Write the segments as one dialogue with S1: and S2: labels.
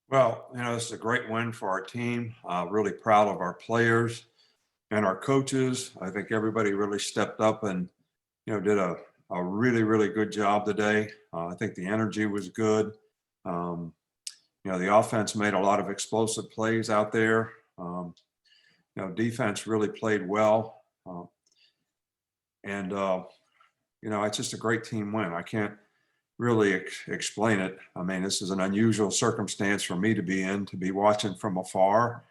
S1: Well, this is a great win for our team. Really proud of our players and our coaches. I think everybody really stepped up and, did a really, really good job today. I think the energy was good. Um, the offense made a lot of explosive plays out there. Defense really played well. And, it's just a great team win. I can't really explain it. I mean, this is an unusual circumstance for me to be in, to be watching from afar,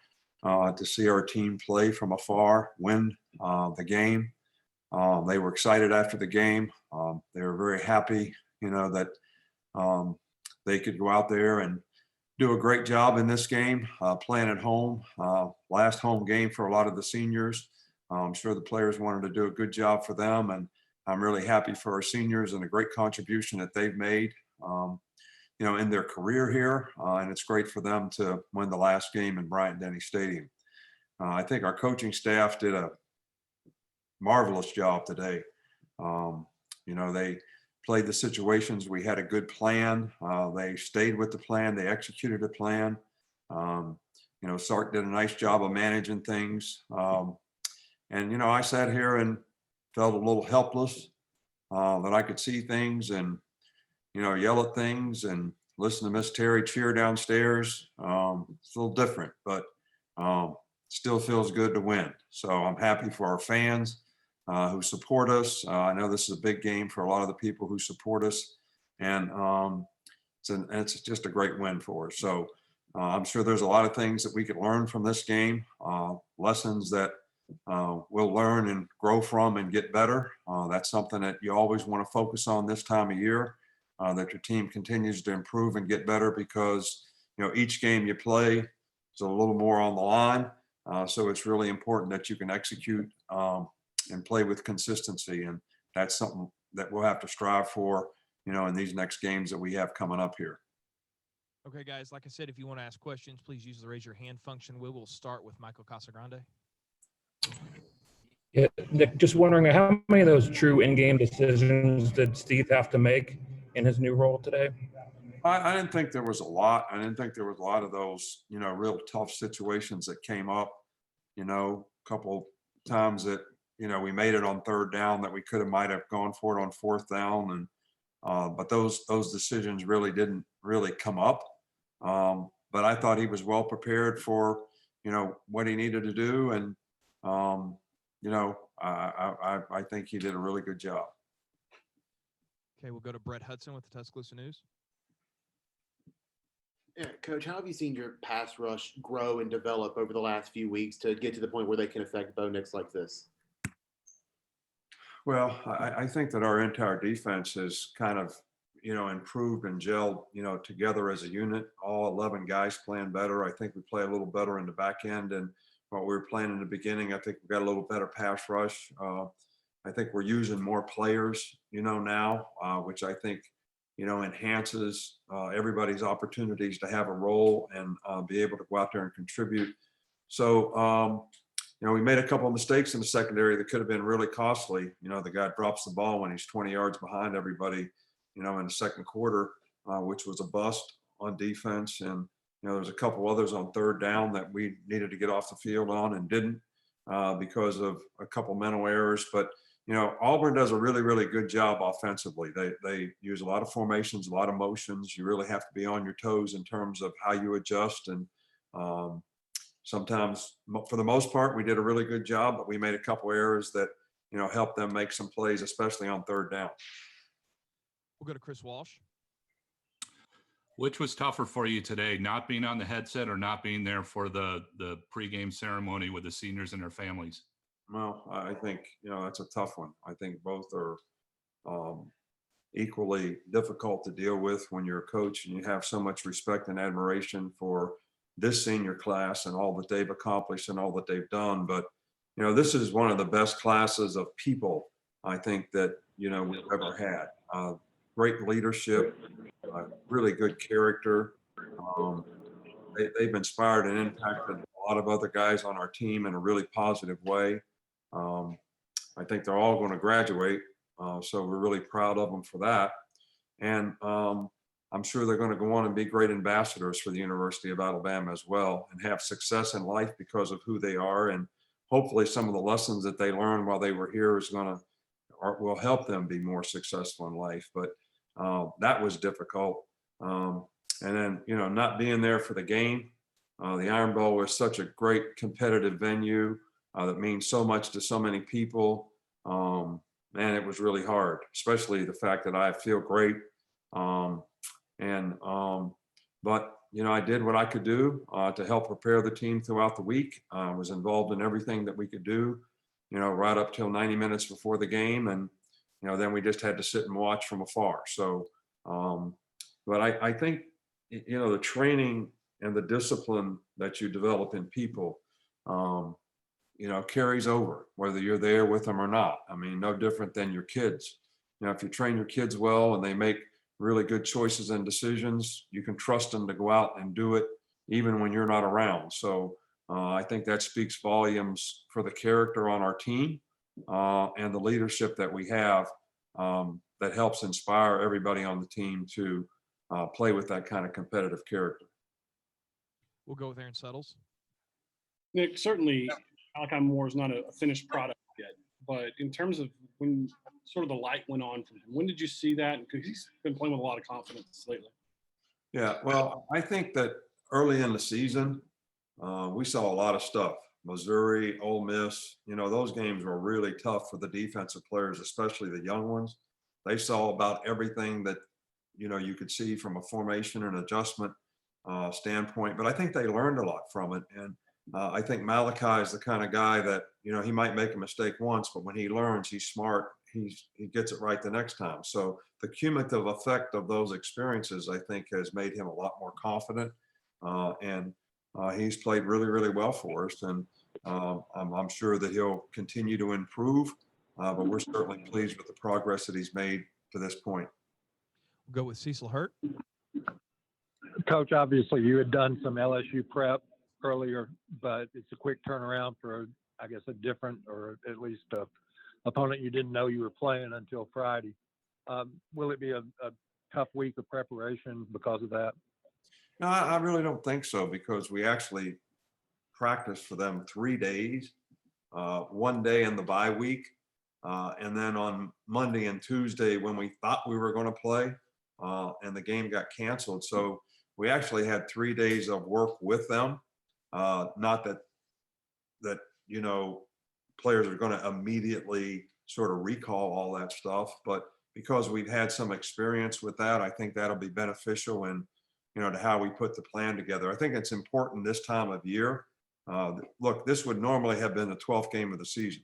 S1: to see our team play from afar, win the game. They were excited after the game. They were very happy, that um, they could go out there and do a great job in this game, playing at home. Last home game for a lot of the seniors. I'm sure the players wanted to do a good job for them, and I'm really happy for our seniors and the great contribution that they've made, in their career here. And it's great for them to win the last game in Bryant-Denny Stadium. I think our coaching staff did a marvelous job today. They played the situations. We had a good plan. They stayed with the plan. They executed the plan. Sark did a nice job of managing things. And I sat here and felt a little helpless, that I could see things and, yell at things and listen to Miss Terry cheer downstairs. It's a little different, but still feels good to win. So I'm happy for our fans who support us. I know this is a big game for a lot of the people who support us, and it's just a great win for us. So I'm sure there's a lot of things that we could learn from this game, lessons that we'll learn and grow from and get better. That's something that you always want to focus on this time of year, that your team continues to improve and get better, because each game you play is a little more on the line. So it's really important that you can execute and play with consistency. And that's something that we'll have to strive for, in these next games that we have coming up here.
S2: Okay, guys, like I said, if you want to ask questions, please use the raise your hand function. We will start with Michael Casagrande.
S3: Yeah, Nick, just wondering how many of those true in-game decisions did Steve have to make in his new role today?
S1: I didn't think there was a lot. I didn't think there was a lot of those, real tough situations that came up. A couple times that, we made it on third down that we might have gone for it on fourth down. And but those decisions really didn't really come up. But I thought he was well prepared for, what he needed to do. And, I think he did a really good job.
S2: Okay, we'll go to Brett Hudson with the Tuscaloosa News.
S4: Yeah, Coach, how have you seen your pass rush grow and develop over the last few weeks to get to the point where they can affect Bo Nix like this?
S1: Well, I think that our entire defense has kind of, improved and gelled, together as a unit. All 11 guys playing better. I think we play a little better in the back end and what we were playing in the beginning. I think we've got a little better pass rush. I think we're using more players, now, which I think, enhances everybody's opportunities to have a role and be able to go out there and contribute. So, we made a couple of mistakes in the secondary that could have been really costly. The guy drops the ball when he's 20 yards behind everybody, in the second quarter, which was a bust on defense. And, there's a couple others on third down that we needed to get off the field on and didn't because of a couple mental errors. But, Auburn does a really, really good job offensively. They use a lot of formations, a lot of motions. You really have to be on your toes in terms of how you adjust. And sometimes, for the most part, we did a really good job, but we made a couple errors that, helped them make some plays, especially on third down.
S2: We'll go to Chris Walsh.
S5: Which was tougher for you today, not being on the headset or not being there for the pregame ceremony with the seniors and their families?
S1: Well, I think, that's a tough one. I think both are equally difficult to deal with when you're a coach and you have so much respect and admiration for this senior class and all that they've accomplished and all that they've done. But, this is one of the best classes of people, I think, that, we've ever had. Great leadership, really good character. They've inspired and impacted a lot of other guys on our team in a really positive way. I think they're all going to graduate, so we're really proud of them for that. And I'm sure they're going to go on and be great ambassadors for the University of Alabama as well, and have success in life because of who they are. And hopefully some of the lessons that they learned while they were here is going to, or will help them be more successful in life. But that was difficult. And then, not being there for the game. The Iron Bowl was such a great competitive venue that means so much to so many people. Man, it was really hard, especially the fact that I feel great. But I did what I could do to help prepare the team throughout the week. I was involved in everything that we could do, right up till 90 minutes before the game. And, then we just had to sit and watch from afar. So, but I think, the training and the discipline that you develop in people, carries over whether you're there with them or not. I mean, no different than your kids. If you train your kids well and they make really good choices and decisions, you can trust them to go out and do it even when you're not around. So I think that speaks volumes for the character on our team and the leadership that we have that helps inspire everybody on the team to play with that kind of competitive character.
S2: We'll go with Aaron Settles.
S6: Nick, certainly Malachi Moore is not a finished product yet, but in terms of when sort of the light went on from him, when did you see that? Because he's been playing with a lot of confidence lately.
S1: Yeah, well, I think that early in the season, we saw a lot of stuff. Missouri, Ole Miss, those games were really tough for the defensive players, especially the young ones. They saw about everything that, you could see from a formation and adjustment standpoint, but I think they learned a lot from it. And I think Malachi is the kind of guy that, he might make a mistake once, but when he learns, he's smart. He gets it right the next time. So the cumulative effect of those experiences, I think, has made him a lot more confident. And he's played really, really well for us. And I'm sure that he'll continue to improve, but we're certainly pleased with the progress that he's made to this point.
S2: We'll go with Cecil Hurt.
S7: Coach, obviously you had done some LSU prep earlier, but it's a quick turnaround for, I guess, a different, or at least a opponent you didn't know you were playing until Friday. Will it be a tough week of preparation because of that?
S1: No, I really don't think so, because we actually practiced for them 3 days, 1 day in the bye week. And then on Monday and Tuesday when we thought we were going to play and the game got canceled. So we actually had 3 days of work with them. Not that players are going to immediately sort of recall all that stuff, but because we've had some experience with that, I think that'll be beneficial in, to how we put the plan together. I think it's important this time of year. Look, this would normally have been the 12th game of the season,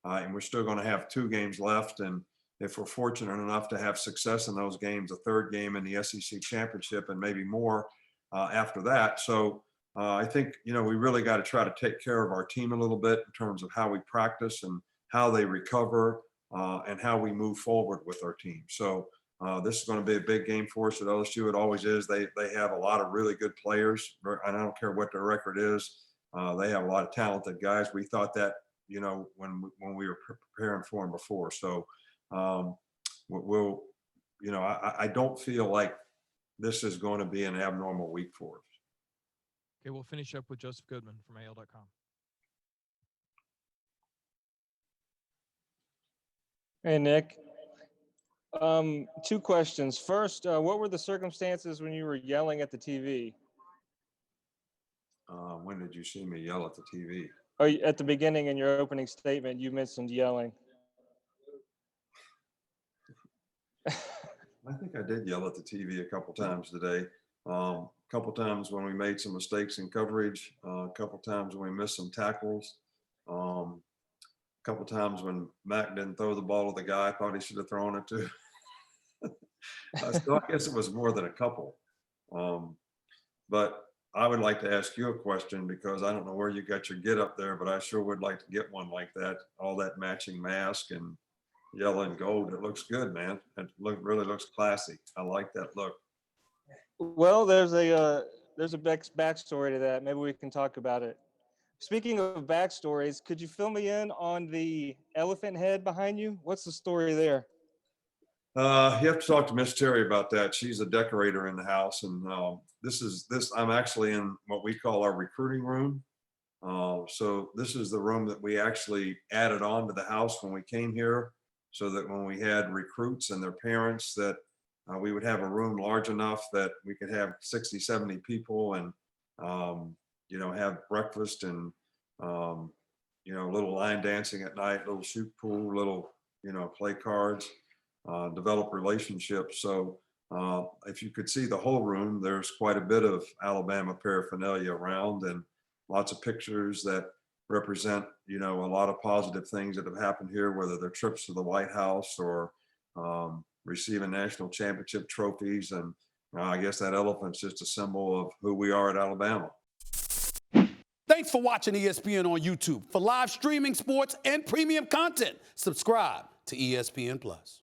S1: and we're still going to have 2 games left. And if we're fortunate enough to have success in those games, a 3rd game in the SEC championship and maybe more after that. So I think, we really got to try to take care of our team a little bit in terms of how we practice and how they recover and how we move forward with our team. So this is going to be a big game for us at LSU. It always is. They have a lot of really good players. I don't care what their record is. They have a lot of talented guys. We thought that, when we were preparing for them before. So we'll, I don't feel like this is going to be an abnormal week for us.
S2: Okay, we'll finish up with Joseph Goodman from AL.com.
S8: Hey, Nick. 2 questions. First, what were the circumstances when you were yelling at the TV?
S1: When did you see me yell at the TV?
S8: Oh, at the beginning in your opening statement, you mentioned yelling.
S1: I think I did yell at the TV a couple times today. A couple times when we made some mistakes in coverage, a couple times when we missed some tackles, a couple times when Mac didn't throw the ball to the guy I thought he should have thrown it to. So I guess it was more than a couple. But I would like to ask you a question, because I don't know where you got your get up there, but I sure would like to get one like that. All that matching mask and yellow and gold. It looks good, man. It really looks classy. I like that look.
S8: Well, there's a backstory to that. Maybe we can talk about it. Speaking of backstories, could you fill me in on the elephant head behind you? What's the story there?
S1: You have to talk to Miss Terry about that. She's a decorator in the house, and I'm actually in what we call our recruiting room. So this is the room that we actually added on to the house when we came here, so that when we had recruits and their parents, that we would have a room large enough that we could have 60, 70 people, and have breakfast and a little line dancing at night, little shoot pool, little play cards, develop relationships. So if you could see the whole room, there's quite a bit of Alabama paraphernalia around, and lots of pictures that represent a lot of positive things that have happened here, whether they're trips to the White House or receiving national championship trophies. And I guess that elephant's just a symbol of who we are at Alabama.
S9: Thanks for watching ESPN on YouTube. For live streaming, sports, and premium content, subscribe to ESPN Plus.